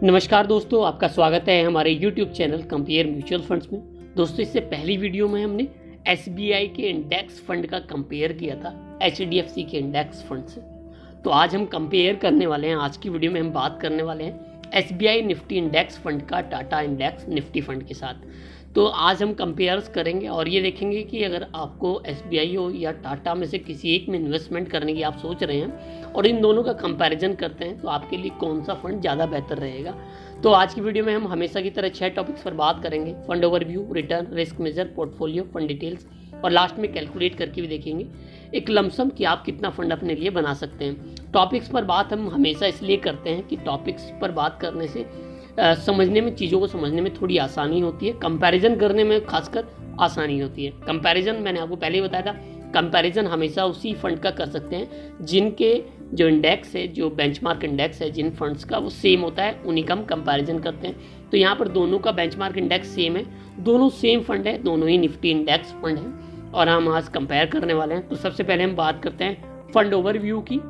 नमस्कार दोस्तों, आपका स्वागत है हमारे YouTube channel compare mutual funds में। दोस्तों, इससे पहली वीडियो में हमने SBI के इंडेक्स फंड का कंपेयर किया था HDFC के इंडेक्स फंड से। तो आज हम कंपेयर करने वाले हैं, आज की वीडियो में हम बात करने वाले हैं SBI निफ्टी इंडेक्स फंड का टाटा इंडेक्स निफ्टी फंड के साथ। तो आज हम कंपेयर्स करेंगे और ये देखेंगे कि अगर आपको SBI हो या टाटा में से किसी एक में इन्वेस्टमेंट करने की आप सोच रहे हैं और इन दोनों का कंपैरिजन करते हैं तो आपके लिए कौन सा फंड ज़्यादा बेहतर रहेगा। तो आज की वीडियो में हम हमेशा की तरह 6 टॉपिक्स पर बात करेंगे। Fund overview, return, risk measure, portfolio, fund details और लास्ट में कैलकुलेट करके भी देखेंगे एक लमसम कि आप कितना फंड अपने लिए बना सकते हैं। टॉपिक्स पर बात हम हमेशा इसलिए करते हैं कि टॉपिक्स पर बात करने से समझने में, चीज़ों को समझने में थोड़ी आसानी होती है, कंपैरिजन करने में खासकर आसानी होती है। कंपैरिजन मैंने आपको पहले ही बताया था, कंपैरिजन हमेशा उसी फंड का कर सकते हैं जिनके जो इंडेक्स है, जो बेंचमार्क इंडेक्स है जिन फंड्स का, वो सेम होता है, उन्हीं का हम कंपैरिजन करते हैं। तो यहाँ पर दोनों का बेंचमार्क इंडेक्स सेम है, दोनों सेम फंड है, दोनों ही निफ्टी इंडेक्स फंड है और हम आज कंपेयर करने वाले हैं। तो सबसे पहले हम बात करते हैं फंड ओवरव्यू की।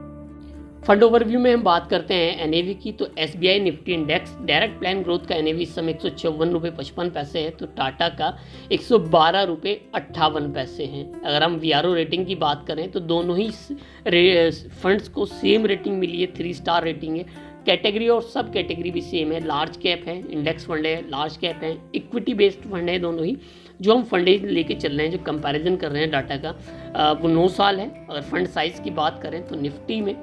फंड ओवरव्यू में हम बात करते हैं NAV की। तो SBI Nifty index direct plan growth का NAV इस समय 154 रुपये 55 पैसे है, तो टाटा का 112 रुपये 58 पैसे हैं। अगर हम VRO रेटिंग की बात करें तो दोनों ही फंड्स को सेम रेटिंग मिली है, 3 स्टार रेटिंग है। कैटेगरी और सब कैटेगरी भी सेम है, लार्ज कैप है, इंडेक्स फंड है, लार्ज कैप है, इक्विटी बेस्ड फंड है दोनों ही। जो हम फंडेज लेके चल रहे हैं, जो कंपैरिजन कर रहे हैं डाटा का, वो 9 साल है। अगर फंड साइज़ की बात करें तो निफ्टी में,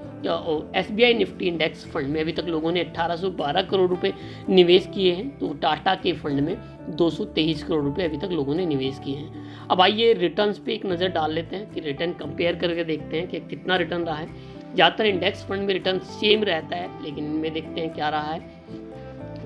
SBI निफ्टी इंडेक्स फंड में अभी तक लोगों ने 1812 करोड़ रुपए निवेश किए हैं, तो टाटा के फंड में 223 करोड़ रुपए अभी तक लोगों ने निवेश किए हैं। अब आइए रिटर्न्स पे एक नज़र डाल लेते हैं कि रिटर्न कंपेयर करके देखते हैं कि कितना रिटर्न रहा है। ज़्यादातर इंडेक्स फंड में रिटर्न सेम रहता है, लेकिन इनमें देखते हैं क्या रहा है।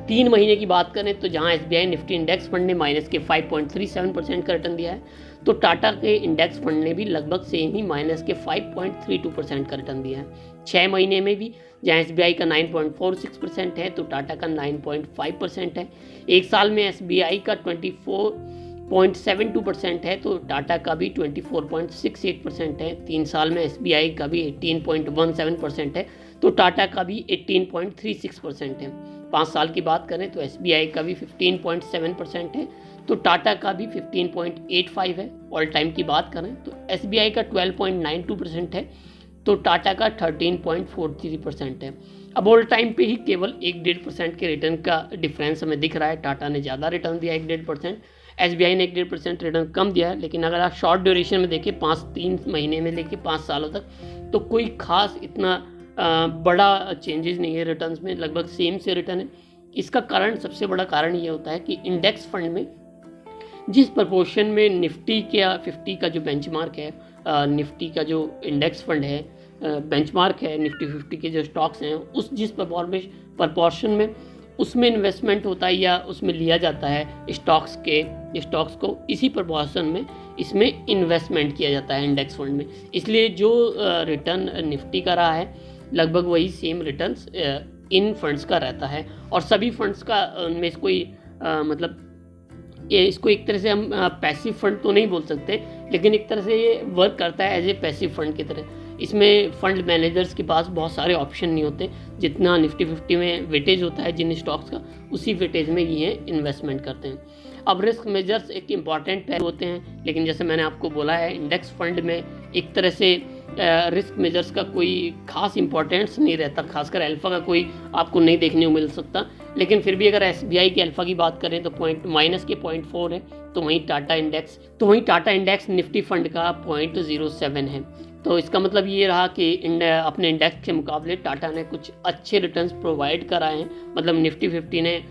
3 महीने की बात करें तो जहां SBI निफ्टी इंडेक्स फंड ने माइनस के 5.37% का रिटर्न दिया है, तो टाटा के इंडेक्स फंड ने भी लगभग सेम ही माइनस के 5.32% का रिटर्न दिया है। 6 महीने में भी जहां SBI का 9.46% है तो टाटा का 9.5% है। 1 साल में SBI का 24.72% है तो टाटा का भी 24.68% है। 3 साल में SBI का भी 18.17% है तो टाटा का भी 18.36% है। 5 साल की बात करें तो SBI का भी 15.7% है तो टाटा का भी 15.85 है। ऑल टाइम की बात करें तो SBI का 12.92% है तो टाटा का 13.43% है। अब ऑल टाइम पे ही केवल 1.5% के रिटर्न का डिफरेंस हमें दिख रहा है। टाटा ने ज़्यादा रिटर्न दिया 1.5%, SBI ने 1.5% रिटर्न कम दिया है। लेकिन अगर आप शॉर्ट ड्यूरेशन में देखें, 3 महीने में लेके 5 सालों तक, तो कोई खास इतना बड़ा चेंजेस नहीं है रिटर्न्स में, लगभग सेम से रिटर्न है। इसका कारण, सबसे बड़ा कारण ये होता है कि इंडेक्स फंड में जिस प्रपोर्शन में निफ्टी का 50 का जो बेंचमार्क है, निफ्टी का जो इंडेक्स फंड है, बेंचमार्क है, निफ्टी 50 के जो स्टॉक्स हैं, उस जिस प्रपोर्शन में उसमें इन्वेस्टमेंट होता है या उसमें लिया जाता है स्टॉक्स को, इसी प्रपोर्शन में इसमें इन्वेस्टमेंट किया जाता है इंडेक्स फंड में। इसलिए जो रिटर्न निफ्टी का रहा है, लगभग वही सेम रिटर्न्स इन फंड्स का रहता है। और सभी फंड्स का उनमें कोई मतलब इसको एक तरह से हम पैसिव फंड तो नहीं बोल सकते, लेकिन एक तरह से ये वर्क करता है एज ए पैसिव फंड की तरह। इसमें फंड मैनेजर्स के पास बहुत सारे ऑप्शन नहीं होते। जितना निफ्टी 50 में वेटेज होता है जिन स्टॉक्स का, उसी वेटेज में ये इन्वेस्टमेंट करते हैं। अब रिस्क मेजर्स एक इम्पॉर्टेंट पहलू होते हैं, लेकिन जैसे मैंने आपको बोला है, इंडेक्स फंड में एक तरह से रिस्क मेजर्स का कोई खास इंपॉर्टेंस नहीं रहता, खासकर अल्फ़ा का कोई आपको नहीं देखने को मिल सकता। लेकिन फिर भी अगर SBI के अल्फ़ा की बात करें तो माइनस के 0.4 है, तो वहीं टाटा इंडेक्स निफ्टी फंड का 0.07 है। तो इसका मतलब ये रहा कि अपने इंडेक्स के मुकाबले टाटा ने कुछ अच्छे रिटर्न्स प्रोवाइड कराए हैं। मतलब निफ्टी 50 ने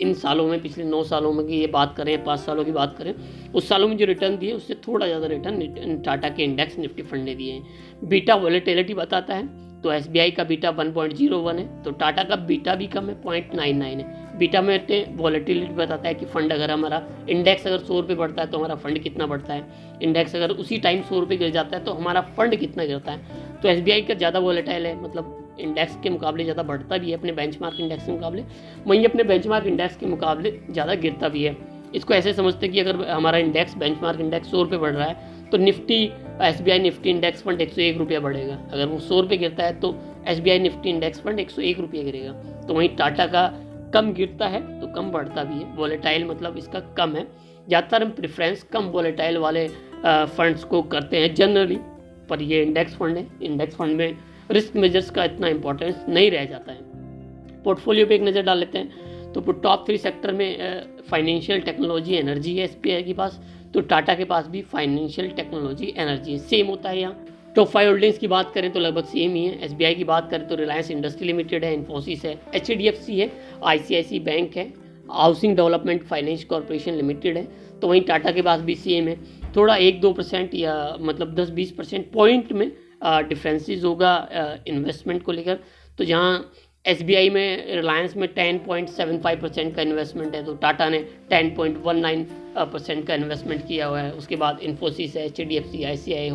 इन सालों में, पिछले 9 सालों में की ये बात करें, 5 सालों की बात करें, उस सालों में जो रिटर्न दिए उससे थोड़ा ज़्यादा रिटर्न टाटा के इंडेक्स निफ्टी फंड ने दिए हैं। बीटा वॉलेटिलिटी बताता है तो SBI का बीटा 1.01 है तो टाटा का बीटा भी कम है, 0.99 है। बीटा में वॉलेटिलिटी बताता है कि फंड अगर हमारा इंडेक्स अगर 100 रुपये बढ़ता है तो हमारा फंड कितना बढ़ता है, इंडेक्स अगर उसी टाइम 100 रुपये गिर जाता है तो हमारा फंड कितना गिरता है। तो SBI का ज़्यादा वॉलेटाइल है, मतलब इंडेक्स के मुकाबले ज़्यादा बढ़ता भी है अपने बेंचमार्क इंडेक्स के मुकाबले, वहीं अपने बेंचमार्क इंडेक्स के मुकाबले ज़्यादा गिरता भी है। इसको ऐसे समझते हैं कि अगर हमारा इंडेक्स, बेंचमार्क इंडेक्स 100 रुपये बढ़ रहा है तो SBI निफ्टी इंडेक्स फंड 101 रुपया बढ़ेगा। अगर वो 100 रुपये गिरता है तो SBI निफ्टी इंडेक्स फंड 101 रुपये गिरेगा। तो वहीं टाटा का कम गिरता है तो कम बढ़ता भी है। वॉलेटाइल मतलब इसका कम है। ज़्यादातर हम प्रेफरेंस कम वॉलेटाइल वाले फंड्स को करते हैं जनरली, पर ये इंडेक्स फंड है। इंडेक्स फंड में रिस्क मेजर्स का इतना इंपॉर्टेंस नहीं रह जाता है। पोर्टफोलियो पे एक नज़र डाल लेते हैं। तो टॉप 3 सेक्टर में फाइनेंशियल टेक्नोलॉजी एनर्जी है एसबीआई के पास, तो टाटा के पास भी फाइनेंशियल टेक्नोलॉजी एनर्जी सेम होता है। यहाँ टॉप 5 होल्डिंग्स की बात करें तो लगभग सेम ही है। एसबीआई की बात करें तो रिलायंस इंडस्ट्री लिमिटेड है, इन्फोसिस है, एचडीएफसी है, आईसीआईसी बैंक है, housing development finance corporation limited है। तो वहीं टाटा के पास भी सेम है। थोड़ा 1-2% या मतलब 10-20% पॉइंट में डिफरेंसेस होगा इन्वेस्टमेंट को लेकर। तो जहाँ एसबीआई में रिलायंस में 10.75% का इन्वेस्टमेंट है, तो टाटा ने 10.19% का इन्वेस्टमेंट किया हुआ है। उसके बाद इन्फोसिस है, HDFC, ICI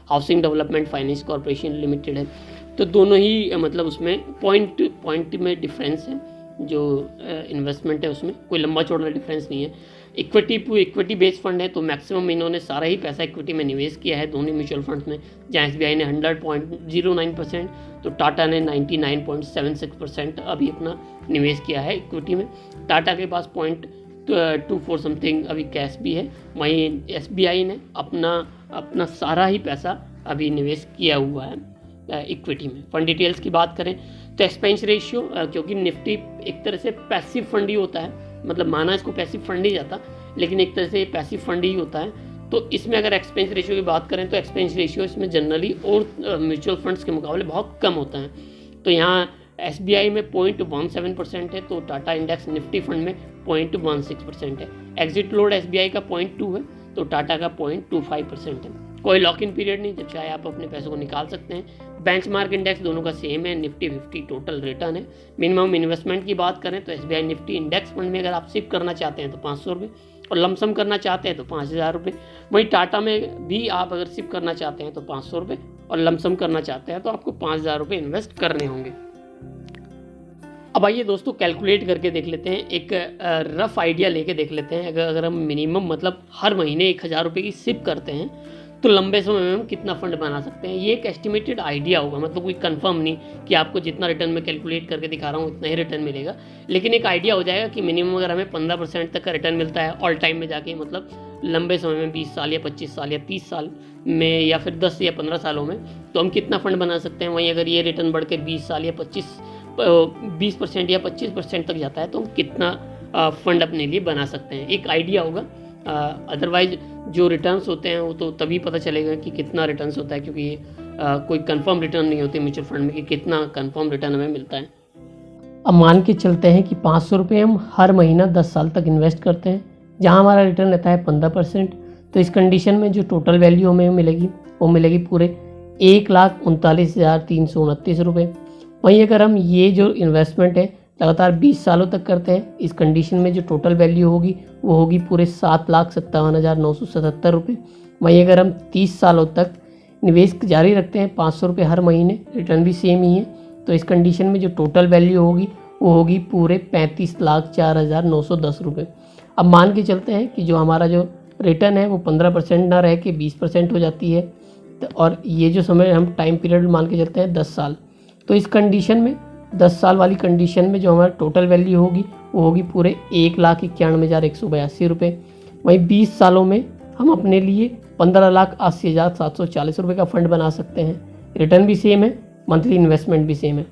housing development finance corporation limited है। तो दोनों ही मतलब उसमें पॉइंट में डिफरेंस है। जो इन्वेस्टमेंट है उसमें कोई लंबा चौड़ा डिफरेंस नहीं है। इक्विटी बेस्ड फंड है, तो मैक्सिमम इन्होंने सारा ही पैसा इक्विटी में निवेश किया है दोनों म्यूचुअल फंड्स में। जहाँ एसबीआई ने 100.09%, तो टाटा ने 99.76% अभी अपना निवेश किया है इक्विटी में। टाटा के पास 0.24 समथिंग अभी कैश भी है। वहीं एसबीआई ने अपना सारा ही पैसा अभी निवेश किया हुआ है इक्विटी में। फंड डिटेल्स की बात करें तो एक्सपेंस रेशियो, क्योंकि निफ्टी एक तरह से पैसिव फंड ही होता है, मतलब माना इसको पैसिव फंड ही जाता, लेकिन एक तरह से ये पैसिव फंड ही होता है। तो इसमें अगर एक्सपेंस रेशियो की बात करें तो एक्सपेंस रेशियो इसमें जनरली और म्यूचुअल फंड्स के मुकाबले बहुत कम होता है। तो यहाँ एसबीआई में 0.17% है, तो टाटा इंडेक्स निफ्टी फंड में 0.16% है। एग्जिट लोड एसबीआई का 0.2 है, तो टाटा का 0.25% है। कोई लॉक इन पीरियड नहीं, जब चाहे आप अपने पैसों को निकाल सकते हैं। बेंचमार्क इंडेक्स दोनों का सेम है, निफ्टी 50 टोटल रिटर्न है। मिनिमम इन्वेस्टमेंट की बात करें तो एसबीआई निफ्टी इंडेक्स फंड में अगर आप शिफ्ट करना चाहते हैं तो 500 रुपये, और लमसम करना चाहते हैं तो 5000 रुपये। वहीं टाटा में भी आप अगर शिफ्ट करना चाहते हैं तो 500 रुपये, और लमसम करना चाहते हैं तो आपको 5000 रुपये इन्वेस्ट करने होंगे। अब आइए दोस्तों कैलकुलेट करके देख लेते हैं, एक रफ आइडिया लेके देख लेते हैं। अगर हम मिनिमम मतलब हर महीने 1000 रुपये की शिफ्ट करते हैं तो लंबे समय में हम कितना फंड बना सकते हैं। ये एक एस्टिमेटेड आइडिया होगा, मतलब कोई कंफर्म नहीं कि आपको जितना रिटर्न में कैलकुलेट करके दिखा रहा हूँ उतना ही रिटर्न मिलेगा, लेकिन एक आइडिया हो जाएगा कि मिनिमम अगर हमें 15% तक का रिटर्न मिलता है ऑल टाइम में जाके, मतलब लंबे समय में 20 साल या 25 साल या 30 साल में या फिर 10 या 15 सालों में, तो हम कितना फंड बना सकते हैं। वहीं अगर ये रिटर्न बढ़ के 20 साल या 20% या 25% तक जाता है तो हम कितना फंड अपने लिए बना सकते हैं, एक आइडिया होगा। अदरवाइज जो रिटर्न्स होते हैं वो तो तभी पता चलेगा कि कितना रिटर्न्स होता है, क्योंकि कोई कंफर्म रिटर्न नहीं होते म्यूचुअल फंड में कि कितना कंफर्म रिटर्न हमें मिलता है। अब मान के चलते हैं कि 500 रुपये हम हर महीना 10 साल तक इन्वेस्ट करते हैं, जहां हमारा रिटर्न रहता है 15%। तो इस कंडीशन में जो टोटल वैल्यू हमें मिलेगी वो मिलेगी पूरे 1,39,329 रुपये। वहीं अगर हम ये जो इन्वेस्टमेंट है लगातार 20 सालों तक करते हैं, इस कंडीशन में जो टोटल वैल्यू होगी वो होगी पूरे 7,57,977 रुपये। वहीं अगर हम 30 सालों तक निवेश जारी रखते हैं 500 रुपये हर महीने, रिटर्न भी सेम ही है, तो इस कंडीशन में जो टोटल वैल्यू होगी वो होगी पूरे 35,04,910 रुपये। अब मान के चलते हैं कि जो हमारा जो रिटर्न है वो 15% ना रह के 20% हो जाती है, और ये जो समय हम टाइम पीरियड मान के चलते हैं 10 साल, तो इस कंडीशन में 10 साल वाली कंडीशन में जो हमारा टोटल वैल्यू होगी वो होगी पूरे 1,91,182 रुपये। वहीं 20 सालों में हम अपने लिए 15,80,740 रुपये का फंड बना सकते हैं। रिटर्न भी सेम है, मंथली इन्वेस्टमेंट भी सेम है।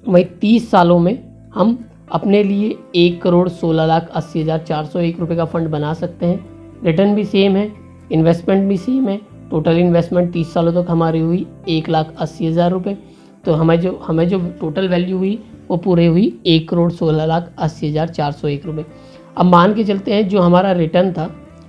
वहीं 30 सालों में हम अपने लिए 1,16,80,401 रुपये का फंड बना सकते हैं। रिटर्न भी सेम है, इन्वेस्टमेंट भी सेम है। टोटल इन्वेस्टमेंट 30 सालों तक हमारी हुई 1,80,000 रुपये। तो हमें जो टोटल वैल्यू हुई वो पूरे हुई 1,16,80,401 रुपये। अब मान के चलते हैं जो हमारा रिटर्न था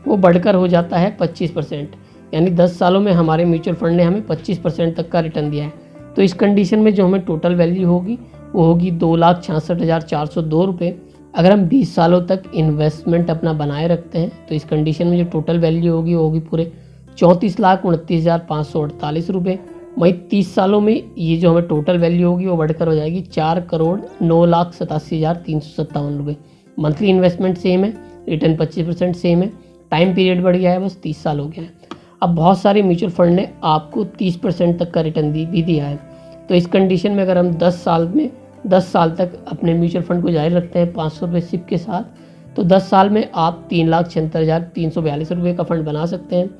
वो बढ़कर हो जाता है 25%, यानी 10 सालों में हमारे म्यूचुअल फंड ने हमें 25% तक का रिटर्न दिया है। तो इस कंडीशन में जो हमें टोटल वैल्यू होगी वो होगी 2,66,402 रुपये। अगर हम 20 सालों तक इन्वेस्टमेंट अपना बनाए रखते हैं तो इस कंडीशन में जो टोटल वैल्यू होगी वो होगी पूरे 34,29,548 रुपये। वहीं 30 सालों में ये जो हमें टोटल वैल्यू होगी वो बढ़कर हो जाएगी 4,09,87,357 रुपये। मंथली इन्वेस्टमेंट सेम है, रिटर्न 25% सेम है, टाइम पीरियड बढ़ गया है, बस 30 साल हो गया है। अब बहुत सारे म्यूचुअल फंड ने आपको 30% तक का रिटर्न भी दिया है। तो इस कंडीशन में अगर हम 10 साल में 10 साल तक अपने म्यूचुअल फंड को जारी रखते हैं 500 रुपये सिप के साथ, तो 10 साल में आप 3,76,342 रुपये का फंड बना सकते हैं।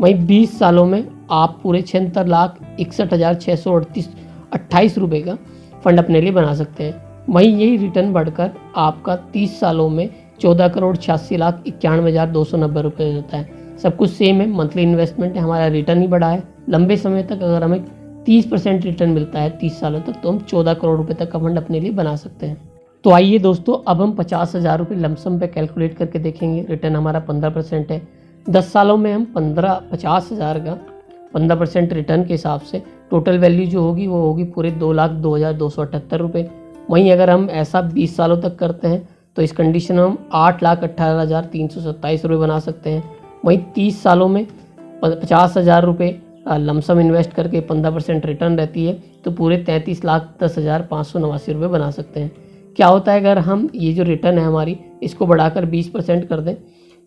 वहीं 20 सालों में आप पूरे 76,61,628 रुपये का फंड अपने लिए बना सकते हैं। वहीं यही रिटर्न बढ़कर आपका 30 सालों में 14,86,91,290 रुपये होता है। सब कुछ सेम है, मंथली इन्वेस्टमेंट है, हमारा रिटर्न ही बढ़ा है। लंबे समय तक अगर हमें 30% रिटर्न मिलता है 30 सालों तक, तो हम 14 करोड़ रुपए तक का फंड अपने लिए बना सकते हैं। तो आइए दोस्तों, अब हम 50,000 रुपये लमसम पे कैलकुलेट करके देखेंगे। रिटर्न हमारा 15% है। 10 सालों में हम 50,000 का 15% रिटर्न के हिसाब से टोटल वैल्यू जो होगी वो होगी पूरे 2,02,278 रुपये। वहीं अगर हम ऐसा 20 सालों तक करते हैं तो इस कंडीशन में हम 8,18,327 रुपये बना सकते हैं। वहीं 30 सालों में 50,000 रुपये लमसम इन्वेस्ट करके 15% रिटर्न रहती है, तो पूरे 33,10,589 रुपये बना सकते हैं। क्या होता है अगर हम ये जो रिटर्न है हमारी इसको बढ़ाकर 20% कर दें,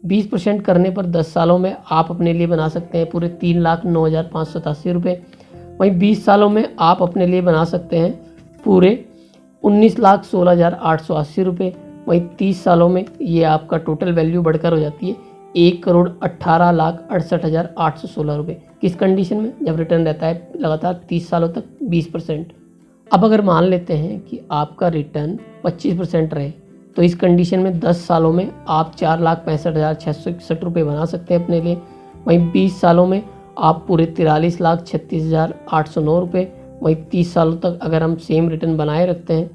20% करने पर 10 सालों में आप अपने लिए बना सकते हैं पूरे 3,09,587 रुपये। वहीं 20 सालों में आप अपने लिए बना सकते हैं पूरे 19,16,880 रुपये। वहीं 30 सालों में ये आपका टोटल वैल्यू बढ़कर हो जाती है 1,18,68,816 रुपये। किस कंडीशन में? जब रिटर्न रहता है लगातार 30 सालों तक 20%। अब अगर मान लेते हैं कि आपका रिटर्न 25% रहे, तो इस कंडीशन में 10 सालों में आप 4,65,661 रुपये बना सकते हैं अपने लिए। वहीं 20 सालों में आप पूरे 43,36,809 रुपये। वहीं 30 सालों तक अगर हम सेम रिटर्न बनाए रखते हैं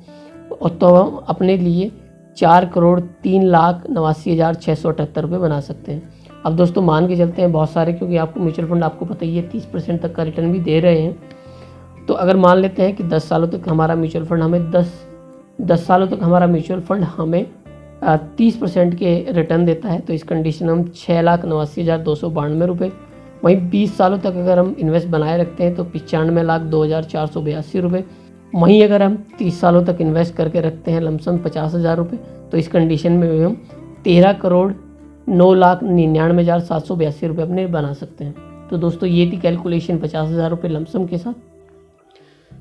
तो हम अपने लिए 4,03,89,678 रुपये बना सकते हैं। अब दोस्तों मान के चलते हैं बहुत सारे, क्योंकि आपको म्यूचुअल फंड आपको पता ही है 30% तक का रिटर्न भी दे रहे हैं। तो अगर मान लेते हैं कि 10 सालों तक हमारा म्यूचुअल फंड हमें 10 सालों तक हमारा म्यूचुअल फंड हमें 30% के रिटर्न देता है, तो इस कंडीशन में हम 6,89,292 रुपये। वहीं 20 सालों तक अगर हम इन्वेस्ट बनाए रखते हैं तो 95,02,482 रुपये। वहीं अगर हम 30 सालों तक इन्वेस्ट करके रखते हैं लमसम 50,000 रुपये, तो इस कंडीशन में भी हम 13,09,99,782 रुपये अपने बना सकते हैं। तो दोस्तों ये थी कैलकुलेशन 50,000 रुपये लमसम के साथ।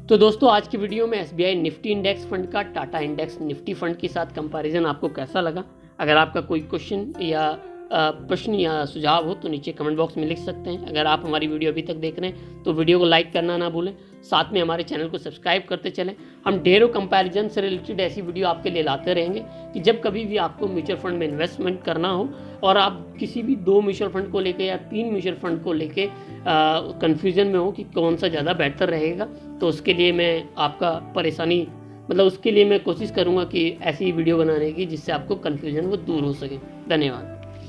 तो दोस्तों आज की वीडियो में SBI निफ्टी इंडेक्स फंड का टाटा इंडेक्स निफ्टी फंड के साथ कंपैरिजन आपको कैसा लगा? अगर आपका कोई क्वेश्चन या प्रश्न या सुझाव हो तो नीचे कमेंट बॉक्स में लिख सकते हैं। अगर आप हमारी वीडियो अभी तक देख रहे हैं तो वीडियो को लाइक करना ना भूलें, साथ में हमारे चैनल को सब्सक्राइब करते चलें। हम ढेरों कंपैरिजन से रिलेटेड ऐसी वीडियो आपके लिए लाते रहेंगे कि जब कभी भी आपको म्यूचुअल फंड में इन्वेस्टमेंट करना हो और आप किसी भी 2 म्यूचुअल फंड को लेके या 3 म्यूचुअल फंड को लेके कन्फ्यूजन में हो कि कौन सा ज़्यादा बेहतर रहेगा, तो उसके लिए मैं आपका परेशानी उसके लिए मैं कोशिश करूँगा कि ऐसी वीडियो बनाने की जिससे आपको कन्फ्यूजन वो दूर हो सके। धन्यवाद।